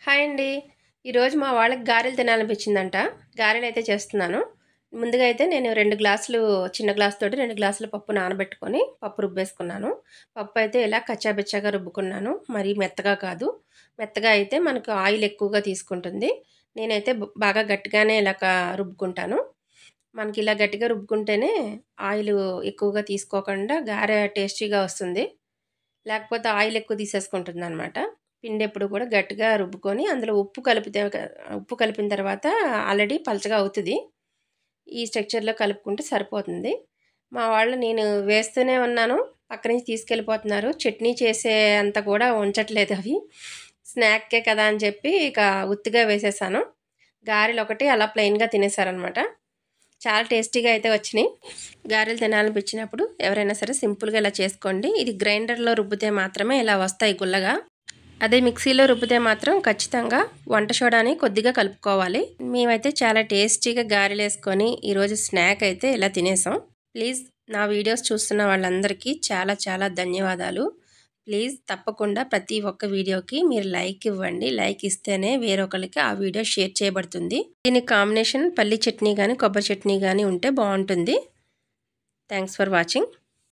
Hi అండి. ఈరోజు మా వాళ్ళకి గారెలు తినాలనిపించిందంట. గారెలైతే చేస్తున్నాను. ముందుగా అయితే నేను 2 గ్లాసులు చిన్న గ్లాస్ తోటి 2 గ్లాసుల పప్పు నానబెట్టుకొని పప్పు రుబ్బేసుకున్నాను. పప్పు అయితే ఇలా కచ్చాబిచ్చాగా రుబ్బుకున్నాను. మరీ మెత్తగా కాదు. మెత్తగా అయితే మనకు ఆయిల్ ఎక్కువగా తీసుకుంటుంది. నేనైతే బాగా గట్టిగానే ఇలా రుబ్బుకుంటాను. మనకి ఇలా గట్టిగా రుబ్బుకుంటేనే ఆయిలు ఎక్కువగా తీసుకోకుండా గారె టేస్టీగా వస్తుంది. లేకపోతే ఆయిల్ ఎక్కువ తీసేసుకుంటుందనమాట. పిండెప్పుడు కూడా గట్టిగా రుబ్బుకొని అందులో ఉప్పు కలిపిన తర్వాత ఆల్రెడీ పలచగా అవుతది. ఈ స్ట్రక్చర్‌లో కలుపుకుంటే సరిపోతుంది. మా వాళ్ళు నేను వేస్తూనే ఉన్నాను. పక్క నుంచి తీసుకెళ్ళిపోతున్నారు. చట్నీ చేసే అంత కూడా ఉంచట్లేదు అవి. స్నాక్‌కే కదా అని చెప్పి ఇక ఉత్తిగా వేసేసాను. గారెలొకటి అలా ప్లెయిన్‌గా తినేసారనమాట. చాలా టేస్టీగా అయితే వచ్చినాయి. గారెలు తినాలనిపించినప్పుడు ఎవరైనా సరే సింపుల్‌గా ఇలా చేసుకోండి. ఇది గ్రైండర్‌లో రుబ్బితే మాత్రమే ఇలా వస్తాయి గుల్లగా. అదే మిక్సీలో రుబ్బితే మాత్రం ఖచ్చితంగా వంట సోడాని కొద్దిగా కలుపుకోవాలి. మేమైతే చాలా టేస్టీగా గారెలేసుకొని ఈరోజు స్నాక్ అయితే ఇలా తినేసాం. ప్లీజ్ నా వీడియోస్ చూస్తున్న వాళ్ళందరికీ చాలా చాలా ధన్యవాదాలు. ప్లీజ్ తప్పకుండా ప్రతి ఒక్క వీడియోకి మీరు లైక్ ఇవ్వండి. లైక్ ఇస్తేనే వేరొకరికి ఆ వీడియో షేర్ చేయబడుతుంది. దీని కాంబినేషన్ పల్లి చట్నీ కానీ కొబ్బరి చట్నీ కానీ ఉంటే బాగుంటుంది. Thanks for watching.